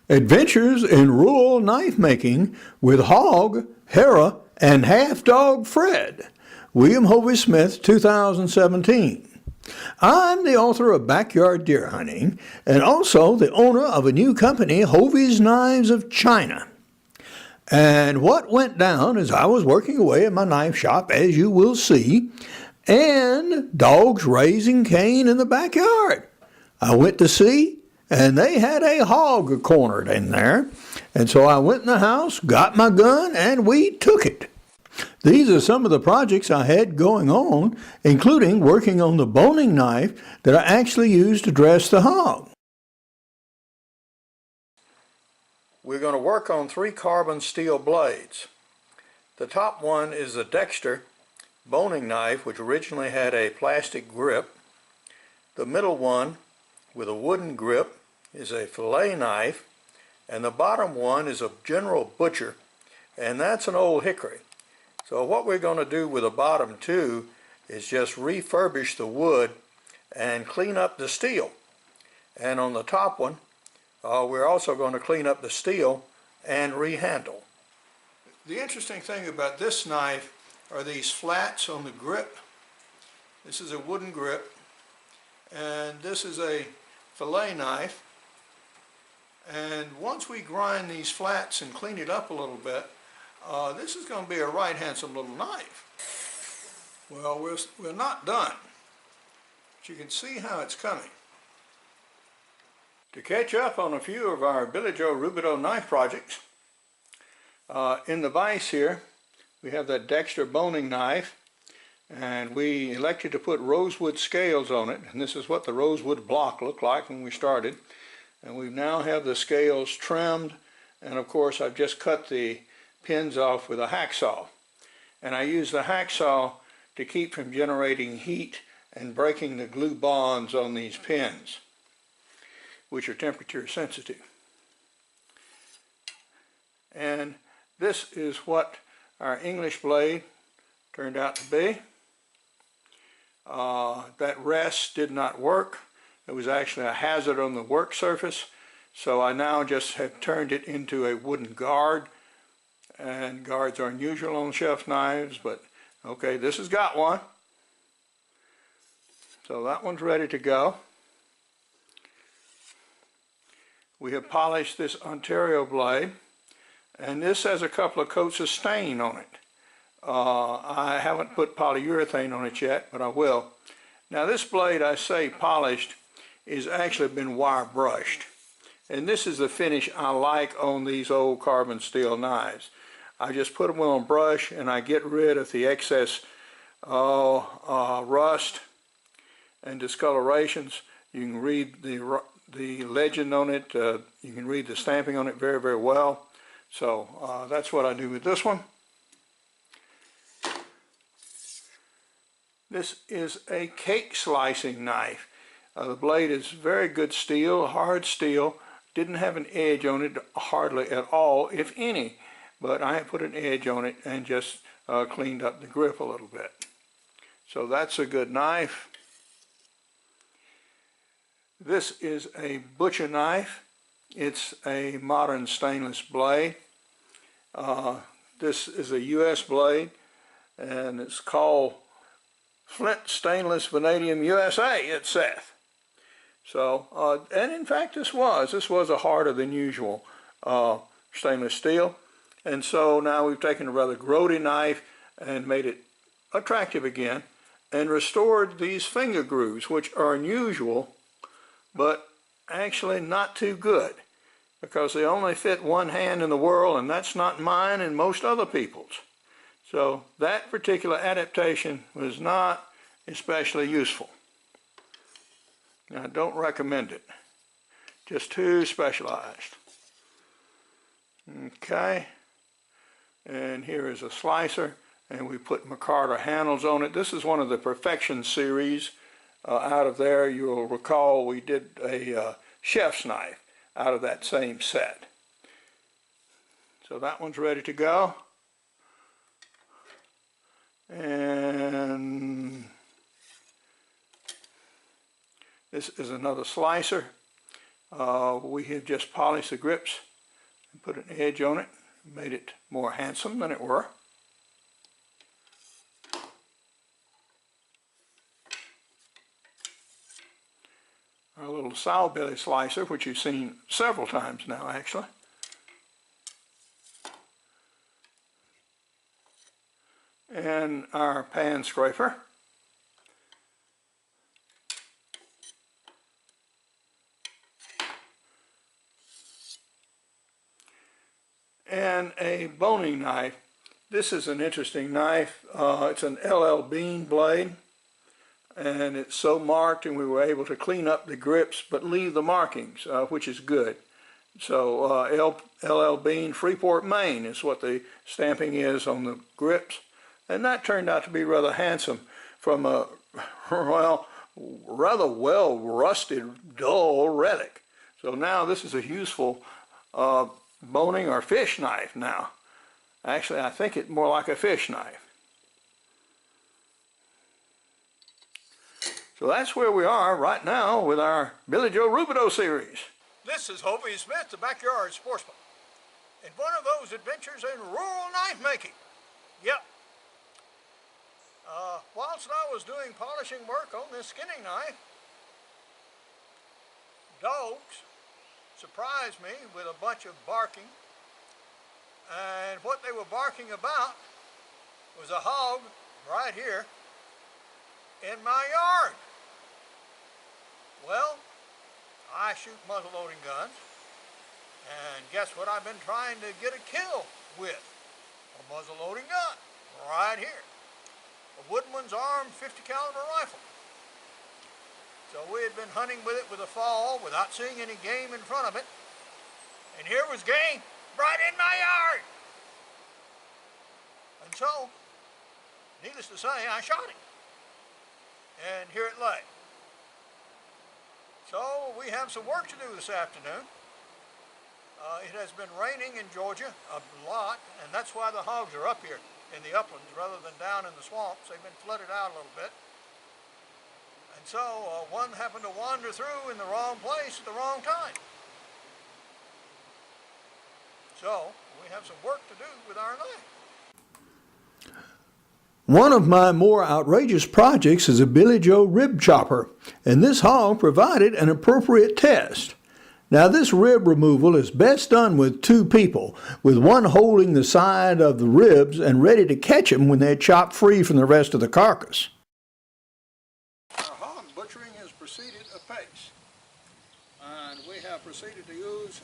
Adventures in Rural Knife Making with Hog, Hera, and Half Dog Fred. William Hovey Smith, 2017. I'm the author of Backyard Deer Hunting and also the owner of a new company, Hovey's Knives of China. And what went down is I was working away in my knife shop, as you will see, and dogs raising Cain in the backyard. I went to see, and they had a hog cornered in there. And so I went in the house, got my gun, and we took it. These are some of the projects I had going on, including working on the boning knife that I actually used to dress the hog. We're going to work on 3 carbon steel blades. The top one is the Dexter boning knife, which originally had a plastic grip. The middle one with a wooden grip is a fillet knife, and the bottom one is a General Butcher, and that's an old hickory. So what we're going to do with the bottom two is just refurbish the wood and clean up the steel. And on the top one, we're also going to clean up the steel and rehandle. The interesting thing about this knife are these flats on the grip. This is a wooden grip, and this is a fillet knife. And once we grind these flats and clean it up a little bit, this is going to be a right handsome little knife. Well, we're not done, but you can see how it's coming. To catch up on a few of our Billy Joe Rubidoux knife projects, in the vise here we have that Dexter boning knife, and we elected to put rosewood scales on it, and this is what the rosewood block looked like when we started. And we now have the scales trimmed, and of course I've just cut the pins off with a hacksaw. And I use the hacksaw to keep from generating heat and breaking the glue bonds on these pins, which are temperature sensitive. And this is what our English blade turned out to be. That rest did not work. It was actually a hazard on the work surface, so I now just have turned it into a wooden guard. And guards are unusual on chef knives, but okay, this has got one. So that one's ready to go. We have polished this Ontario blade, and this has a couple of coats of stain on it. I haven't put polyurethane on it yet, but I will. Now this blade, I say polished, is actually been wire brushed. And this is the finish I like on these old carbon steel knives. I just put them on a brush and I get rid of the excess rust and discolorations. You can read the legend on it, you can read the stamping on it very, very well. So that's what I do with this one. This is a cake slicing knife. The blade is very good steel, hard steel. Didn't have an edge on it hardly at all, if any. But I put an edge on it and just cleaned up the grip a little bit. So that's a good knife. This is a butcher knife. It's a modern stainless blade. This is a US blade, and it's called Flint Stainless Vanadium USA, it saith. So, and in fact this was a harder than usual stainless steel. And so now we've taken a rather grody knife and made it attractive again and restored these finger grooves, which are unusual, but actually not too good, because they only fit one hand in the world, and that's not mine and most other people's. So that particular adaptation was not especially useful. I don't recommend it. Just too specialized. Okay. And here is a slicer, and we put micarta handles on it. This is one of the Perfection series. Out of there, you'll recall we did a chef's knife out of that same set. So that one's ready to go. And this is another slicer. We had just polished the grips and put an edge on it, made it more handsome than it were. Our little sow belly slicer, which you've seen several times now actually. And our pan scraper. And a boning knife. This is an interesting knife. It's an LL Bean blade, and it's so marked, and we were able to clean up the grips but leave the markings, which is good. So LL Bean, Freeport, Maine is what the stamping is on the grips, and that turned out to be rather handsome from a rather well rusted, dull relic. So now this is a useful boning or fish knife now. Actually, I think it's more like a fish knife. So that's where we are right now with our Billy Joe Rubidoux series. This is Hovey Smith, the Backyard Sportsman, in one of those adventures in rural knife making. Yep. Whilst I was doing polishing work on this skinning knife, dogs surprised me with a bunch of barking, and what they were barking about was a hog right here in my yard. Well, I shoot muzzle-loading guns, and guess what I've been trying to get a kill with? A muzzle-loading gun, right here. A Woodman's Arm 50 caliber rifle. So we had been hunting with it with a fall without seeing any game in front of it, and here was game right in my yard. And so, needless to say, I shot it, and here it lay. So we have some work to do this afternoon. It has been raining in Georgia a lot, and that's why the hogs are up here in the uplands rather than down in the swamps. They've been flooded out a little bit. And so one happened to wander through in the wrong place at the wrong time. So we have some work to do with our knife. One of my more outrageous projects is a Billy Joe rib chopper, and this hog provided an appropriate test. Now this rib removal is best done with two people, with one holding the side of the ribs and ready to catch them when they're chopped free from the rest of the carcass. Our hog butchering has proceeded apace, and we have proceeded to use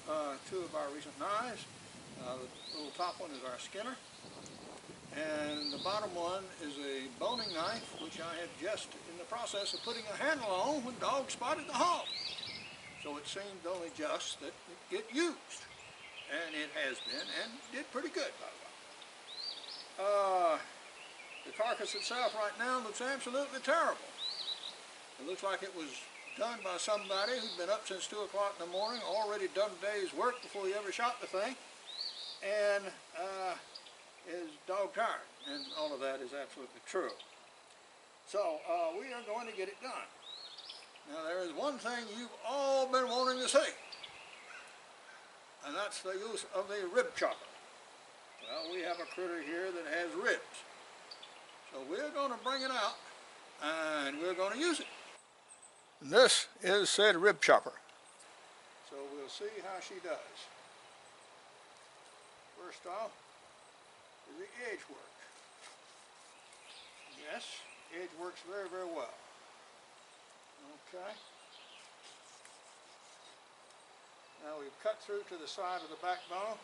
two of our recent knives. The little top one is our Skinner, and the bottom one is a boning knife, which I had just in the process of putting a handle on when Dog spotted the hog. So it seemed only just that it get used, and it has been, and did pretty good, by the way. The carcass itself right now looks absolutely terrible. It looks like it was done by somebody who'd been up since 2 o'clock in the morning, already done a day's work before he ever shot the thing, and is dog tired, and all of that is absolutely true. So we are going to get it done. Now there is one thing you've all been wanting to see, and that's the use of the rib chopper. Well, we have a critter here that has ribs, so we're going to bring it out and we're going to use it. And this is said rib chopper, so we'll see how she does. First off is the edge work. Yes, edge works very, very well. Okay. Now we've cut through to the side of the backbone.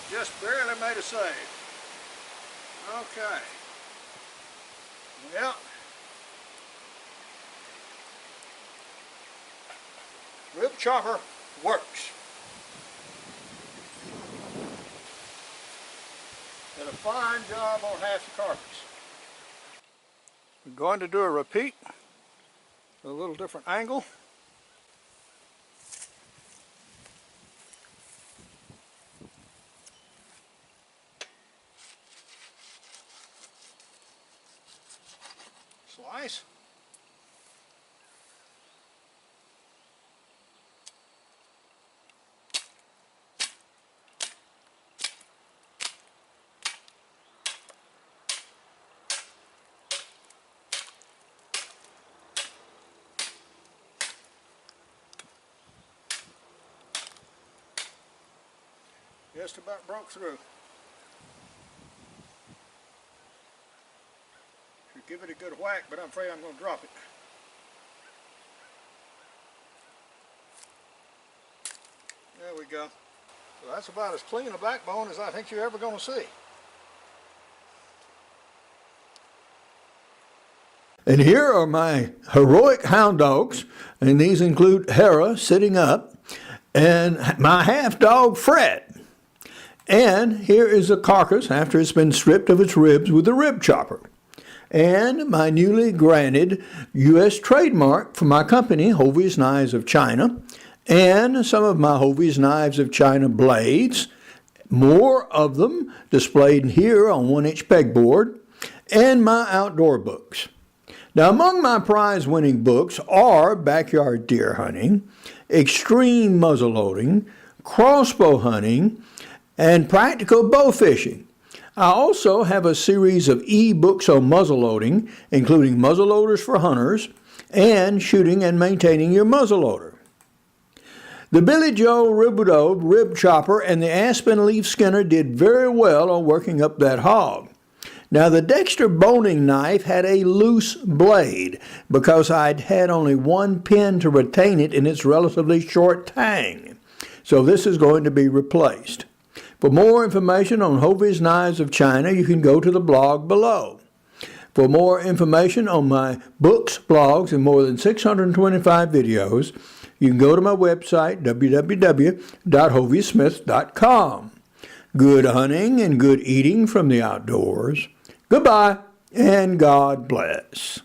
Just barely made a save. Okay. Well, rib chopper works. Did a fine job on half the carcass. I'm going to do a repeat, a little different angle. Slice. Just about broke through. Should give it a good whack, but I'm afraid I'm going to drop it. There we go. So that's about as clean a backbone as I think you're ever going to see. And here are my heroic hound dogs, and these include Hera sitting up, and my half dog Fred. And here is the carcass after it's been stripped of its ribs with a rib chopper. And my newly granted U.S. trademark for my company, Hovey's Knives of China, and some of my Hovey's Knives of China blades, more of them displayed here on 1-inch pegboard, and my outdoor books. Now, among my prize-winning books are Backyard Deer Hunting, Extreme Muzzleloading, Crossbow Hunting, and Practical Bow Fishing. I also have a series of e-books on muzzleloading, including muzzleloaders for hunters and shooting and maintaining your muzzleloader. The Billy Joe Ribodeau rib chopper and the Aspen leaf skinner did very well on working up that hog. Now, the Dexter boning knife had a loose blade because I'd had only one pin to retain it in its relatively short tang. So this is going to be replaced. For more information on Hovey's Knives of China, you can go to the blog below. For more information on my books, blogs, and more than 625 videos, you can go to my website, www.hoveysmith.com. Good hunting and good eating from the outdoors. Goodbye, and God bless.